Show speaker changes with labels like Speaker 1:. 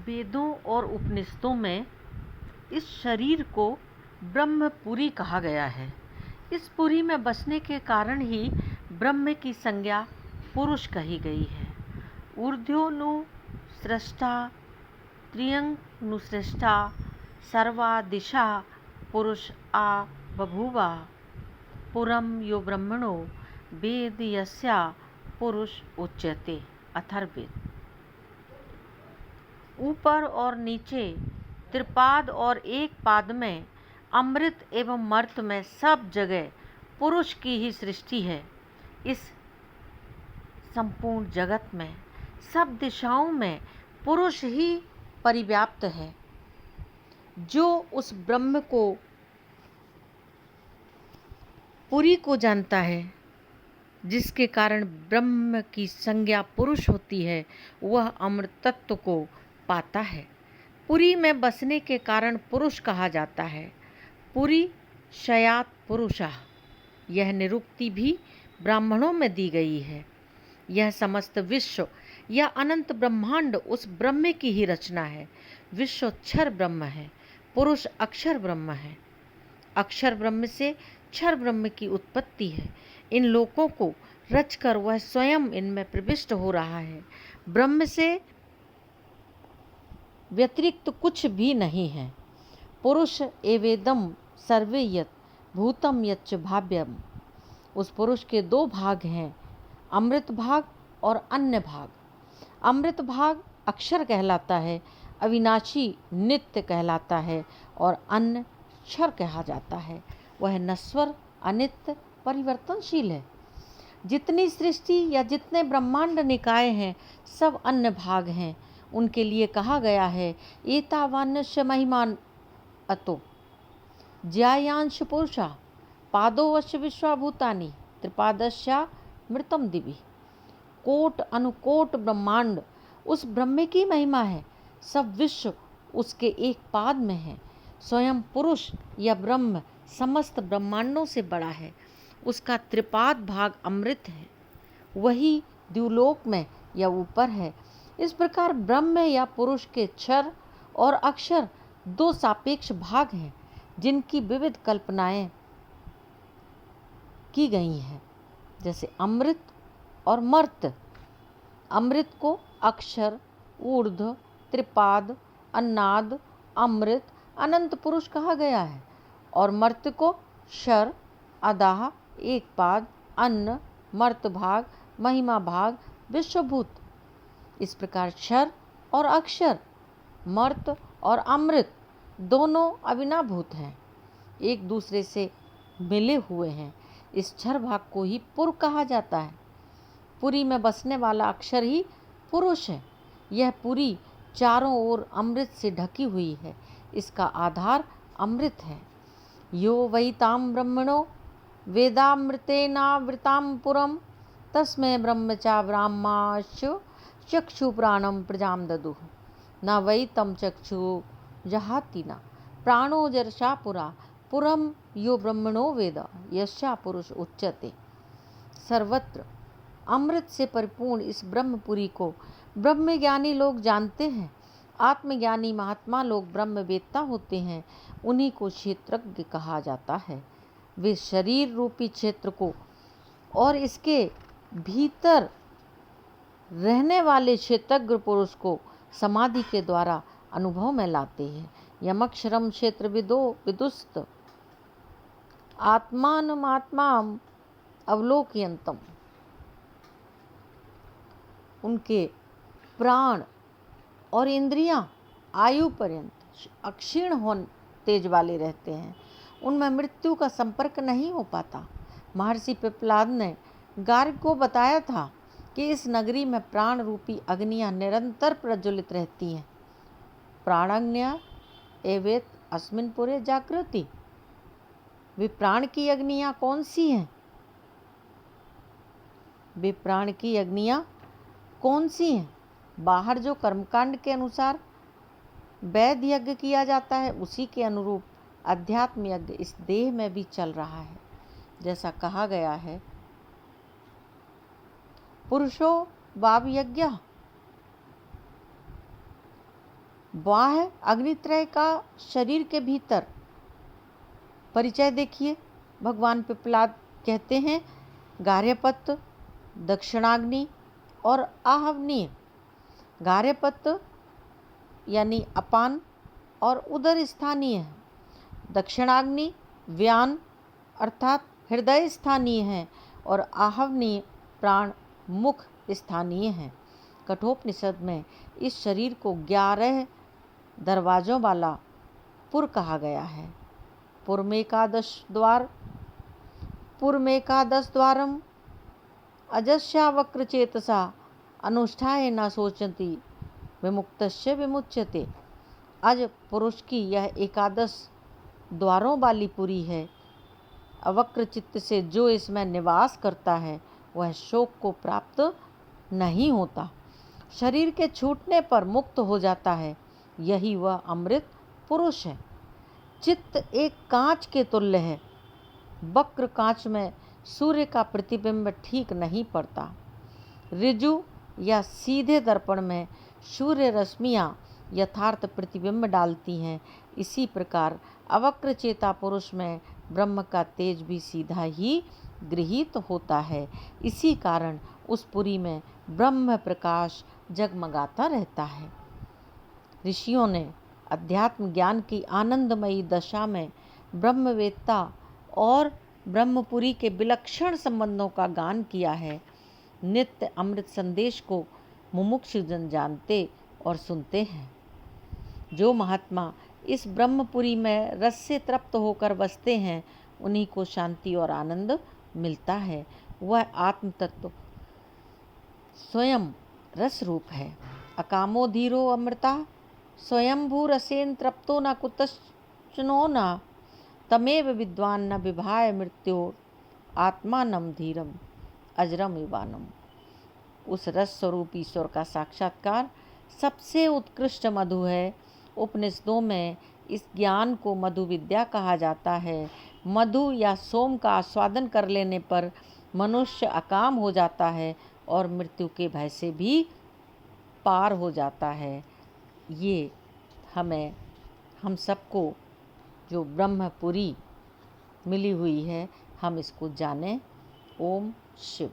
Speaker 1: वेदों और उपनिषदों में इस शरीर को ब्रह्मपुरी कहा गया है। इस पुरी में बसने के कारण ही ब्रह्म की संज्ञा पुरुष कही गई है। ऊर्ध्वनु सृष्टा त्रियंग सृष्टा सर्वा दिशा पुरुष आ बभूवा पुरम यो ब्रह्मणो वेद यस्या पुरुष उच्यते। अथर्ववेद। ऊपर और नीचे त्रिपाद और एक पाद में अमृत एवं मर्त में सब जगह पुरुष की ही सृष्टि है। इस संपूर्ण जगत में सब दिशाओं में पुरुष ही परिव्याप्त है। जो उस ब्रह्म को पुरी को जानता है, जिसके कारण ब्रह्म की संज्ञा पुरुष होती है, वह अमृत तत्व को पाता है। पुरी में बसने के कारण पुरुष कहा जाता है। पुरी शयात पुरुषा, यह निरुक्ति भी ब्राह्मणों में दी गई है। यह समस्त विश्व या अनंत ब्रह्मांड उस ब्रह्म की ही रचना है। विश्व क्षर ब्रह्म है, पुरुष अक्षर ब्रह्म है। अक्षर ब्रह्म से क्षर ब्रह्म की उत्पत्ति है। इन लोकों को रचकर वह स्वयं इनमें प्रविष्ट हो रहा है। ब्रह्म से व्यतिरिक्त कुछ भी नहीं है। पुरुष एवेदम सर्वे यत् भूतम यच्च भाव्यम। उस पुरुष के दो भाग हैं, अमृत भाग और अन्य भाग। अमृत भाग अक्षर कहलाता है, अविनाशी नित्य कहलाता है, और अन्य क्षर कहा जाता है। वह नश्वर अनित्य परिवर्तनशील है। जितनी सृष्टि या जितने ब्रह्मांड निकाय हैं, सब अन्य भाग हैं। उनके लिए कहा गया है, एतावान्यस्य महिमान अतो ज्यायांश पुरुषा पादोवश्य विश्वाभूतानि त्रिपादस्या मृतम दिवि। कोट अनुकोट ब्रह्मांड उस ब्रह्म की महिमा है। सब विश्व उसके एक पाद में है। स्वयं पुरुष या ब्रह्म समस्त ब्रह्मांडों से बड़ा है। उसका त्रिपाद भाग अमृत है, वही द्युलोक में या ऊपर है। इस प्रकार ब्रह्म या पुरुष के क्षर और अक्षर दो सापेक्ष भाग हैं, जिनकी विविध कल्पनाएं की गई हैं, जैसे अमृत और मर्त। अमृत को अक्षर, ऊर्ध्व, त्रिपाद, अन्नाद, अमृत, अनंत पुरुष कहा गया है, और मर्त को क्षर, अदाह, एक पाद, अन्न, मर्त भाग, महिमा भाग, विश्वभूत। इस प्रकार क्षर और अक्षर, मर्त और अमृत दोनों अविनाभूत हैं, एक दूसरे से मिले हुए हैं। इस क्षर भाग को ही पुर कहा जाता है। पुरी में बसने वाला अक्षर ही पुरुष है। यह पुरी चारों ओर अमृत से ढकी हुई है। इसका आधार अमृत है। यो वै ताम ब्रह्मणो वेदामृतेनावृताम पुरम तस्मै ब्रह्मचा ब्राह्माश्च चक्षु प्राणम प्रजाम ददुः न वै तम चक्षु जहाति न प्राणो जर्षा पुरा पुरम यो ब्रह्मणो वेद यस्या पुरुष उच्यते। सर्वत्र अमृत से परिपूर्ण इस ब्रह्मपुरी को ब्रह्मज्ञानी लोग जानते हैं। आत्मज्ञानी महात्मा लोग ब्रह्मवेत्ता होते हैं। उन्हीं को क्षेत्रज्ञ कहा जाता है। वे शरीर रूपी क्षेत्र को और इसके भीतर रहने वाले क्षेत्रज्ञ पुरुष को समाधि के द्वारा अनुभव में लाते हैं। यमक्षरम क्षेत्र विदुस्त आत्मानमात्मा अवलोकयन्तम। उनके प्राण और इंद्रियां आयु पर्यंत अक्षीण होने तेज वाले रहते हैं। उनमें मृत्यु का संपर्क नहीं हो पाता। महर्षि पिप्पलाद ने गार्ग को बताया था कि इस नगरी में प्राण रूपी अग्नियां निरंतर प्रज्वलित रहती हैं। प्राणाग्न्या एवेत अस्मिन् पुरे जागृति। वे प्राण की अग्नियां कौन सी हैं? वे प्राण की अग्नियां कौन सी हैं? बाहर जो कर्मकांड के अनुसार वैद यज्ञ किया जाता है, उसी के अनुरूप अध्यात्म यज्ञ इस देह में भी चल रहा है। जैसा कहा गया है, पुरुषो वाव यज्ञ बाह्य अग्नित्रय का शरीर के भीतर परिचय देखिए। भगवान पिप्पलाद कहते हैं गार्हपत्य, दक्षिणाग्नि और आहवनीय। गार्हपत्य यानी अपान और उदर स्थानीय है। दक्षिणाग्नि व्यान अर्थात हृदय स्थानीय है और आहवनीय प्राण मुख स्थानीय है। कठोपनिषद में इस शरीर को 11 दरवाजों वाला पुर कहा गया है। पुरमेकादश द्वारम अजस्या वक्रचेतसा अनुष्ठाय न सोचती विमुक्तस्य विमुच्यते। अज पुरुष की यह 11 द्वारों वाली पुरी है। अवक्र चित्त से जो इसमें निवास करता है वह शोक को प्राप्त नहीं होता, शरीर के छूटने पर मुक्त हो जाता है। यही वह अमृत पुरुष है। चित्त एक कांच के तुल्य है। वक्र कांच में सूर्य का प्रतिबिंब ठीक नहीं पड़ता। ऋजु या सीधे दर्पण में सूर्य रश्मियाँ यथार्थ प्रतिबिंब डालती हैं। इसी प्रकार अवक्र चेता पुरुष में ब्रह्म का तेज भी सीधा ही गृहीत होता है। इसी कारण उस पुरी में ब्रह्म प्रकाश जगमगाता रहता है। ऋषियों ने अध्यात्म ज्ञान की आनंदमयी दशा में ब्रह्मवेत्ता और ब्रह्मपुरी के विलक्षण संबंधों का गान किया है। नित्य अमृत संदेश को मुमुक्षु जन जानते और सुनते हैं। जो महात्मा इस ब्रह्मपुरी में रस से तृप्त होकर बसते हैं उन्हीं को शांति और आनंद मिलता है। वह आत्म तत्व स्वयं रस रूप है। अकामो धीरो अमृता स्वयंभू रसेन तृप्तो न कुतश्चनो न तमेव विद्वान न विभाय मृत्योर आत्मानम धीरम अजरम इवानम। उस रस स्वरूप ईश्वर का साक्षात्कार सबसे उत्कृष्ट मधु है। उपनिषदों में इस ज्ञान को मधु विद्या कहा जाता है। मधु या सोम का आस्वादन कर लेने पर मनुष्य अकाम हो जाता है और मृत्यु के भय से भी पार हो जाता है। ये हम सबको जो ब्रह्मपुरी मिली हुई है हम इसको जानें। ओम शिव।